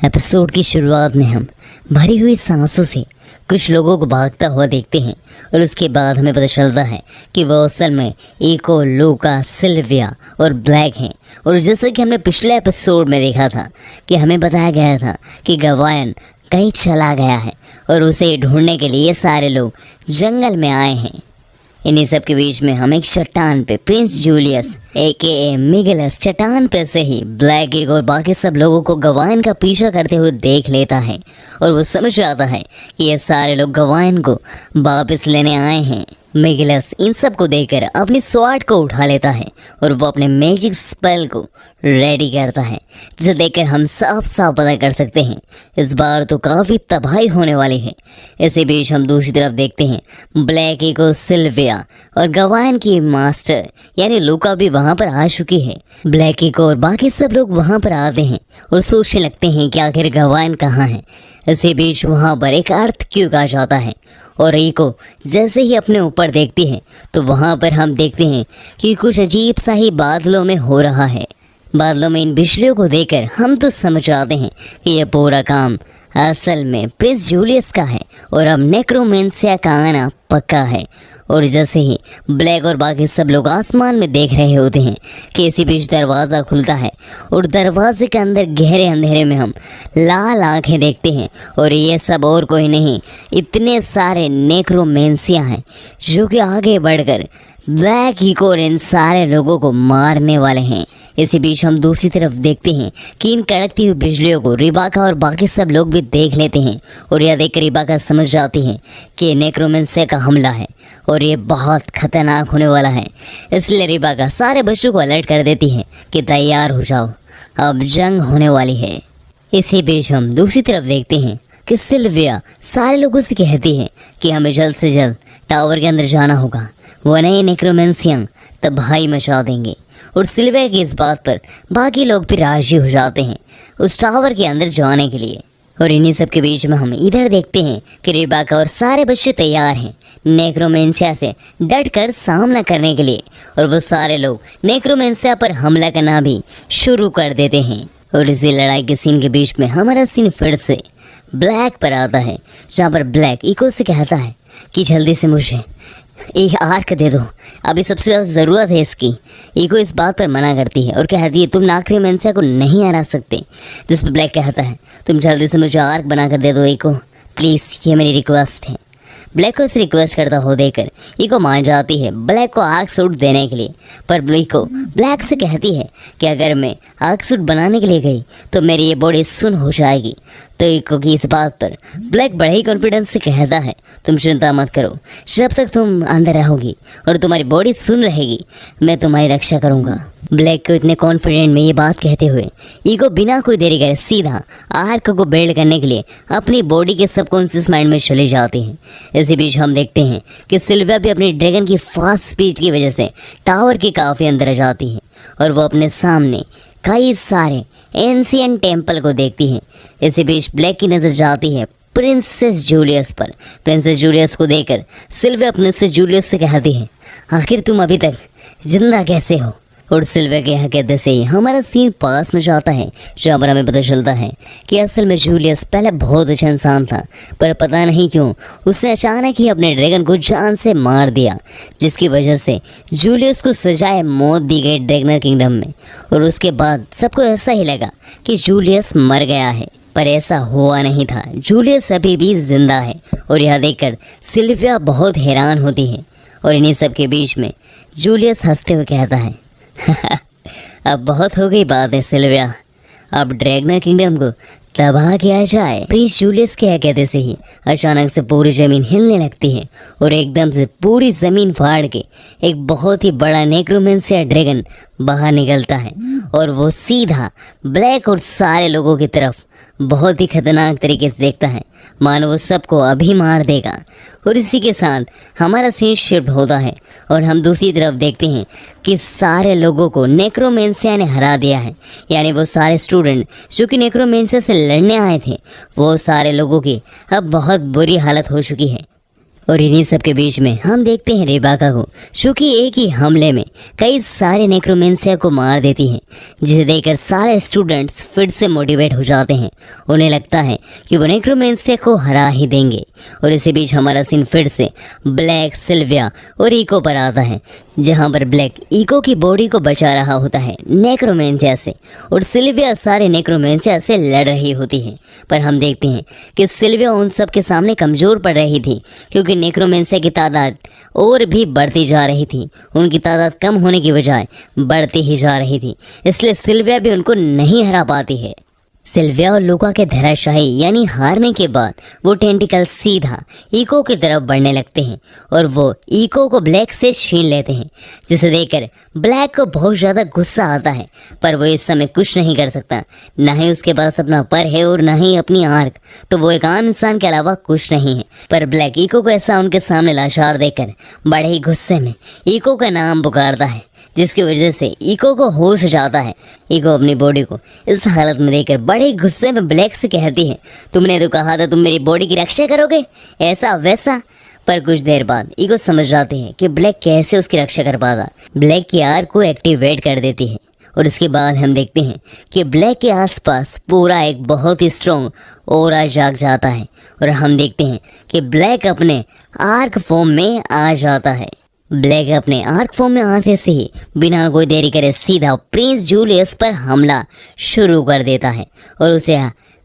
Episode की शुरुआत में हम भरी हुई सांसों से कुछ लोगों को भागता हुआ देखते हैं और उसके बाद हमें पता चलता है कि वो असल में एको, लूका, सिल्विया और ब्लैक हैं। और जैसा कि हमने पिछले एपिसोड में देखा था कि हमें बताया गया था कि गवायन कहीं चला गया है और उसे ढूंढने के लिए सारे लोग जंगल में आए हैं। इन्हीं सब के बीच में हम एक चट्टान पे प्रिंस जूलियस AKA मिगेलस चट्टान पे से ही ब्लैक ईगो और बाकी सब लोगों को गवायन का पीछा करते हुए देख लेता है और वो समझ आता है कि ये सारे लोग गवायन को वापस लेने आए हैं। मिगेलस इन सब को देखकर अपनी स्वॉर्ड को उठा लेता है और वो अपने मैजिक स्पेल को रेडी करता है, जिसे देखकर हम साफ साफ पता कर सकते हैं इस बार तो काफ़ी तबाही होने वाली है। इसी बीच हम दूसरी तरफ देखते हैं ब्लैक ईगो, सिल्विया और गवायन की मास्टर यानी लूका भी वहाँ पर आ चुकी है। ब्लैक ईगो और बाकी सब लोग वहाँ पर आते हैं और सोचने लगते हैं कि आखिर गवायन कहाँ है। इसी बीच वहाँ पर एक अर्थक्वेक आ जाता है और ईको जैसे ही अपने ऊपर देखती है तो वहाँ पर हम देखते हैं कि कुछ अजीब सा ही बादलों में हो रहा है। बादलों में इन बिजलियों को देखकर हम तो समझ आते हैं कि यह पूरा काम असल में प्रिंस जूलियस का है और अब नेक्रोमेंसिया का आना पक्का है। और जैसे ही ब्लैक और बाकी सब लोग आसमान में देख रहे होते हैं कि इसी बीच दरवाज़ा खुलता है और दरवाजे के अंदर गहरे अंधेरे में हम लाल आंखें देखते हैं और ये सब और कोई नहीं, इतने सारे नेक्रोमेंसिया हैं जो कि आगे बढ़कर ब्लैक ईगो और इन सारे लोगों को मारने वाले हैं। इसी बीच हम दूसरी तरफ देखते हैं कि इन कड़कती हुई बिजलियों को रिबाका और बाकी सब लोग भी देख लेते हैं और यह देखकर रिबाका समझ जाती है कि ये नेक्रोमेंसिया का हमला है और ये बहुत खतरनाक होने वाला है। इसलिए रिबाका सारे बच्चों को अलर्ट कर देती है कि तैयार हो जाओ, अब जंग होने वाली है। इसी बीच हम दूसरी तरफ देखते हैं कि सिल्विया सारे लोगों से कहती है कि हमें जल्द से जल्द टावर के अंदर जाना होगा, वो नए नेक्रोमेंसियन तबाही मचा देंगे। और सिल्विया की इस बात पर बाकी लोग भी राजी हो जाते हैं उस टावर के अंदर जाने के लिए। और इन्हीं सब के बीच में हम इधर देखते हैं कि रिबाका और सारे बच्चे तैयार हैं नेक्रोमेंसिया से डट कर सामना करने के लिए और वो सारे लोग नेक्रोमेंसिया पर हमला करना भी शुरू कर देते हैं। और इसी लड़ाई के सीन के बीच में हमारा सीन फिर से ब्लैक पर आता है, जहाँ पर ब्लैक ईको से कहता है कि जल्दी से मुझे एक आर्क दे दो, अभी सबसे ज़्यादा ज़रूरत है इसकी। ईको इस बात पर मना करती है और कहती है तुम नेक्रोमेंसिया को नहीं हरा सकते। जिस पर ब्लैक कहता है तुम जल्दी से मुझे आर्क बना कर दे दो ईको, प्लीज़, ये मेरी रिक्वेस्ट है। ब्लैक को इस रिक्वेस्ट करता हो देकर ईको मान जाती है ब्लैक को आर्क सूट देने के लिए। पर ईको ब्लैक से कहती है कि अगर मैं आर्क सूट बनाने के लिए गई तो मेरी ये बॉडी सुन हो जाएगी। तो ईको की इस बात पर ब्लैक बड़े ही कॉन्फिडेंस से कहता है तुम चिंता मत करो, जब तक तुम अंदर रहोगी और तुम्हारी बॉडी सुन रहेगी मैं तुम्हारी रक्षा करूँगा। ब्लैक को इतने कॉन्फिडेंट में ये बात कहते हुए ईगो बिना कोई देरी करे सीधा आर्क को बिल्ड करने के लिए अपनी बॉडी के सबकॉन्शियस माइंड में चले जाते हैं। इसी बीच हम देखते हैं कि सिल्विया भी अपनी ड्रैगन की फास्ट स्पीड की वजह से टावर के काफ़ी अंदर आ जाती है और वो अपने सामने कई सारे एंशिएंट टेम्पल को देखती है। इसी बीच ब्लैक की नज़र जाती है प्रिंसेस जूलियस पर। प्रिंसेस जूलियस को देखकर सिल्विया प्रिंसेस जूलियस से कहती है आखिर तुम अभी तक जिंदा कैसे हो। और सिल्विया के यहाँ कहते से ही हमारा सीन पास में जाता है, जहाँ पर हमें पता चलता है कि असल में जूलियस पहले बहुत अच्छा इंसान था, पर पता नहीं क्यों उसने अचानक ही अपने ड्रैगन को जान से मार दिया, जिसकी वजह से जूलियस को सजाए मौत दी गई ड्रैगनर किंगडम में। और उसके बाद सबको ऐसा ही लगा कि जूलियस मर गया है, पर ऐसा हुआ नहीं था, जूलियस अभी भी जिंदा है। और यह देखकर सिल्विया बहुत हैरान होती है। और इन्हीं सब के बीच में जूलियस हंसते हुए कहता है अब बहुत हो गई बात है सिल्विया, अब ड्रैगनर किंगडम को तबाह किया जाए। प्रिंस जूलियस के कहते से ही अचानक से पूरी ज़मीन हिलने लगती है और एकदम से पूरी ज़मीन फाड़ के एक बहुत ही बड़ा नेक्रोमेंसिया ड्रैगन बाहर निकलता है और वो सीधा ब्लैक और सारे लोगों की तरफ बहुत ही खतरनाक तरीके से देखता है, मानो वो सबको अभी मार देगा। और इसी के साथ हमारा सीन शिफ्ट होता है और हम दूसरी तरफ देखते हैं कि सारे लोगों को नेक्रोमेंसिया ने हरा दिया है, यानी वो सारे स्टूडेंट जो कि नेक्रोमेंसिया से लड़ने आए थे वो सारे लोगों की अब बहुत बुरी हालत हो चुकी है। और इन्हीं सब के बीच में हम देखते हैं रेबाका को, जो कि एक ही हमले में कई सारे नेक्रोमेंसिया को मार देती है, जिसे देखकर सारे स्टूडेंट्स फिर से मोटिवेट हो जाते हैं। उन्हें लगता है कि वो नेक्रोमेंसिया को हरा ही देंगे। और इसी बीच हमारा सीन फिर से ब्लैक, सिल्विया और इको पर आता है, जहाँ पर ब्लैक इको की बॉडी को बचा रहा होता है नेक्रोमेंसिया से, और सिल्विया सारे नेक्रोमेंसिया से लड़ रही होती है। पर हम देखते हैं कि सिल्विया उन सब के सामने कमज़ोर पड़ रही थी, क्योंकि नेक्रोमेंसिया की तादाद और भी बढ़ती जा रही थी। उनकी तादाद कम होने की बजाय बढ़ती ही जा रही थी, इसलिए सिल्विया भी उनको नहीं हरा पाती है। सिल्विया और लूका के धराशायी यानी हारने के बाद वो टेंटिकल सीधा इको की तरफ बढ़ने लगते हैं और वो इको को ब्लैक से छीन लेते हैं, जिसे देखकर ब्लैक को बहुत ज़्यादा गुस्सा आता है। पर वो इस समय कुछ नहीं कर सकता, ना ही उसके पास अपना पर है और ना ही अपनी आर्क, तो वो एक आम इंसान के अलावा कुछ नहीं है। पर ब्लैक इको को ऐसा उनके सामने लाचार देखकर बड़े ही गुस्से में इको का नाम पुकारता है, जिसकी वजह से इको को होश जाता है। इको अपनी बॉडी को इस हालत में देखकर बड़े गुस्से में ब्लैक से कहती है, तुमने तो कहा था तुम मेरी बॉडी की रक्षा करोगे, ऐसा वैसा। पर कुछ देर बाद इको समझ जाते हैं कि ब्लैक कैसे उसकी रक्षा कर पाता। ब्लैक की आर्क को एक्टिवेट कर देती है और इसके बाद हम देखते हैं कि ब्लैक के आसपास पूरा एक बहुत ही स्ट्रॉन्ग ऑरा जाग जाता है और हम देखते हैं कि ब्लैक अपने आर्क फॉर्म में आ जाता है। ब्लैक अपने आर्क फॉर्म में आते से ही बिना कोई देरी करे सीधा प्रिंस जूलियस पर हमला शुरू कर देता है और उसे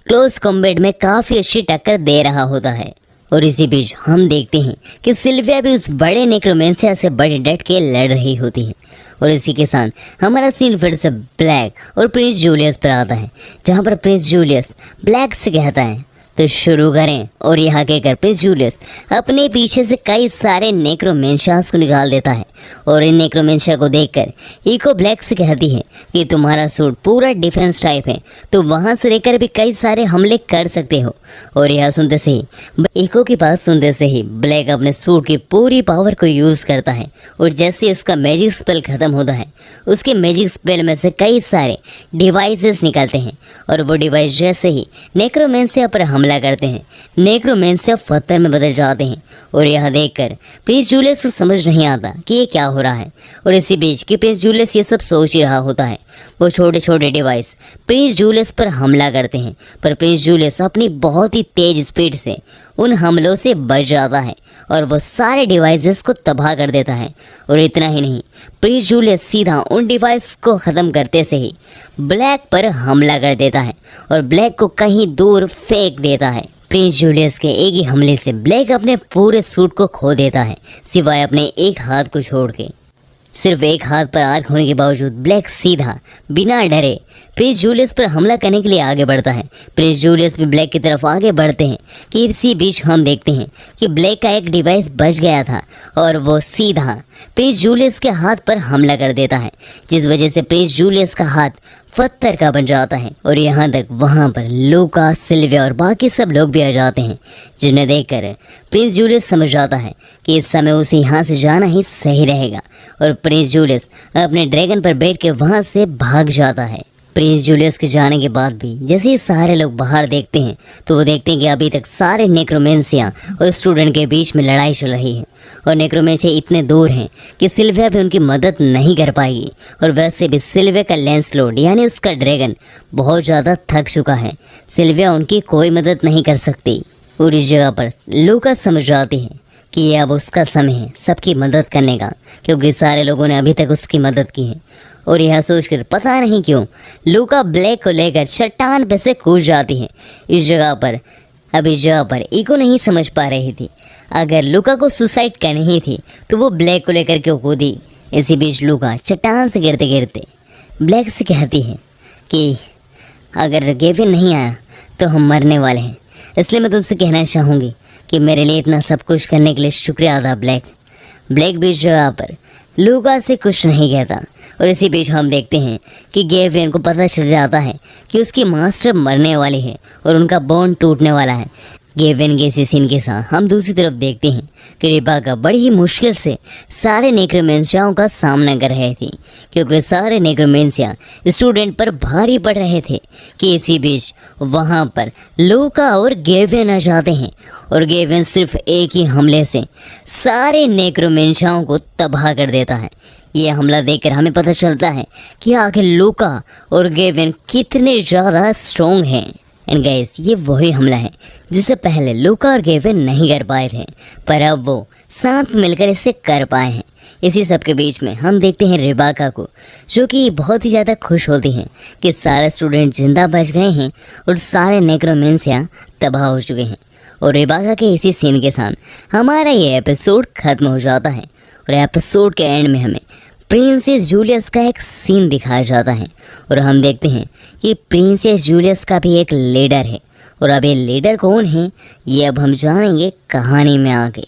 क्लोज कॉम्बैट में काफ़ी अच्छी टक्कर दे रहा होता है। और इसी बीच हम देखते हैं कि सिल्विया भी उस बड़े नेक्रोमेंसिया से बड़े डट के लड़ रही होती है। और इसी के साथ हमारा सीन फिर से ब्लैक और प्रिंस जूलियस पर आता है, जहाँ पर प्रिंस जूलियस ब्लैक से कहता है तो शुरू करें। और यहाँ कहकर प्रिंस जूलियस अपने पीछे से कई सारे नेक्रोमेंशियास को निकाल देता है और इन नेक्रोमेंशिया को देखकर इको ब्लैक से कहती है कि तुम्हारा सूट पूरा डिफेंस टाइप है, तो वहाँ से लेकर भी कई सारे हमले कर सकते हो। और यह सुनते से ही इको की बात सुनते से ही ब्लैक अपने सूट की पूरी पावर को यूज़ करता है और जैसे उसका मैजिक स्पेल ख़त्म होता है, उसके मैजिक स्पेल में से कई सारे डिवाइसेस निकलते हैं और वो डिवाइस जैसे ही नेक्रोमेंसिया पर हमला करते हैं, नेक्रोमेंसिया पत्थर में बदल जाते हैं। और यह देखकर प्रिंस जूलियस को समझ नहीं आता कि ये क्या हो रहा है। और इसी बीच कि प्रिंस जूलियस ये सब सोच ही रहा होता है, वो छोटे छोटे डिवाइस प्रिंस जूलियस पर हमला करते हैं, पर प्रिंस जूलियस अपनी बहुत ही तेज स्पीड से उन हमलों से बच जाता है और वो सारे डिवाइसेस को तबाह कर देता है। और इतना ही नहीं, प्रिंस जूलियस सीधा उन डिवाइस को ख़त्म करते से ही ब्लैक पर हमला कर देता है और ब्लैक को कहीं दूर फेंक देता है। प्रिंस जूलियस के एक ही हमले से ब्लैक अपने पूरे सूट को खो देता है, सिवाय अपने एक हाथ को छोड़ के। सिर्फ एक हाथ पर आर्क होने के बावजूद ब्लैक सीधा बिना डरे प्रिंस जूलियस पर हमला करने के लिए आगे बढ़ता है। प्रिंस जूलियस भी ब्लैक की तरफ आगे बढ़ते हैं कि इसी बीच हम देखते हैं कि ब्लैक का एक डिवाइस बच गया था और वो सीधा प्रिंस जूलियस के हाथ पर हमला कर देता है, जिस वजह से प्रिंस जूलियस का हाथ पत्थर का बन जाता है। और यहाँ तक वहाँ पर लूका, सिल्विया और बाकी सब लोग भी आ जाते हैं, जिन्हें देखकर प्रिंस जूलियस समझ जाता है कि इस समय उसे यहाँ से जाना ही सही रहेगा। और प्रिंस जूलियस अपने ड्रैगन पर बैठ के वहाँ से भाग जाता है। प्रिंस जूलियस के जाने के बाद भी जैसे ही सारे लोग बाहर देखते हैं तो वो देखते हैं कि अभी तक सारे नेक्रोमेंसिया और स्टूडेंट के बीच में लड़ाई चल रही है और नेक्रोमेंसिया इतने दूर हैं कि सिल्विया भी उनकी मदद नहीं कर पाएगी। और वैसे भी सिल्विया का लैंसलॉर्ड यानी उसका ड्रैगन बहुत ज़्यादा थक चुका है, सिल्विया उनकी कोई मदद नहीं कर सकती। और इस जगह पर लूका समझ जाती है कि ये अब उसका समय है सबकी मदद करने का, क्योंकि सारे लोगों ने अभी तक उसकी मदद की है। और यह सोचकर पता नहीं क्यों लूका ब्लैक को लेकर चट्टान पे से कूद जाती है। इस जगह पर इको नहीं समझ पा रही थी, अगर लूका को सुसाइड करनी ही थी तो वो ब्लैक को लेकर क्यों कूदी। इसी बीच लूका चट्टान से गिरते गिरते ब्लैक से कहती है कि अगर गेविन नहीं आया तो हम मरने वाले हैं, इसलिए मैं तुमसे कहना चाहूँगी कि मेरे लिए इतना सब कुछ करने के लिए शुक्रिया अदा ब्लैक। ब्लैक भी इस जगह पर लूका से कुछ नहीं कहता। और इसी बीच हम देखते हैं कि गेविन को पता चल जाता है कि उसकी मास्टर मरने वाली है और उनका बॉन्ड टूटने वाला है, गेविन के इसी सीन के साथ हम दूसरी तरफ देखते हैं कि रेबेका बड़ी ही मुश्किल से सारे नेक्रोमेंसियाओं का सामना कर रहे थे, क्योंकि सारे नेक्रोमेंसिया स्टूडेंट पर भारी पड़ रहे थे कि इसी बीच वहाँ पर लूका और गेविन आ जाते हैं और गेविन सिर्फ एक ही हमले से सारे नेक्रोमेंसियाओं को तबाह कर देता है। ये हमला देखकर हमें पता चलता है कि आखिर लूका और गेविन कितने ज़्यादा स्ट्रॉन्ग हैं। एंड गाइस, ये वही हमला है जिसे पहले लूका और गेविन नहीं कर पाए थे, पर अब वो साथ मिलकर इसे कर पाए हैं। इसी सब के बीच में हम देखते हैं रेबेका को, जो कि बहुत ही ज़्यादा खुश होती हैं कि सारे स्टूडेंट जिंदा बच गए हैं और सारे नेक्रोमेंसिया तबाह हो चुके हैं। और रेबेका के इसी सीन के साथ हमारा ये एपिसोड ख़त्म हो जाता है और एपिसोड के एंड में हमें प्रिंसेस जूलियस का एक सीन दिखाया जाता है और हम देखते हैं कि प्रिंसेस जूलियस का भी एक लीडर है। और अब ये लीडर कौन है, ये अब हम जानेंगे कहानी में आगे।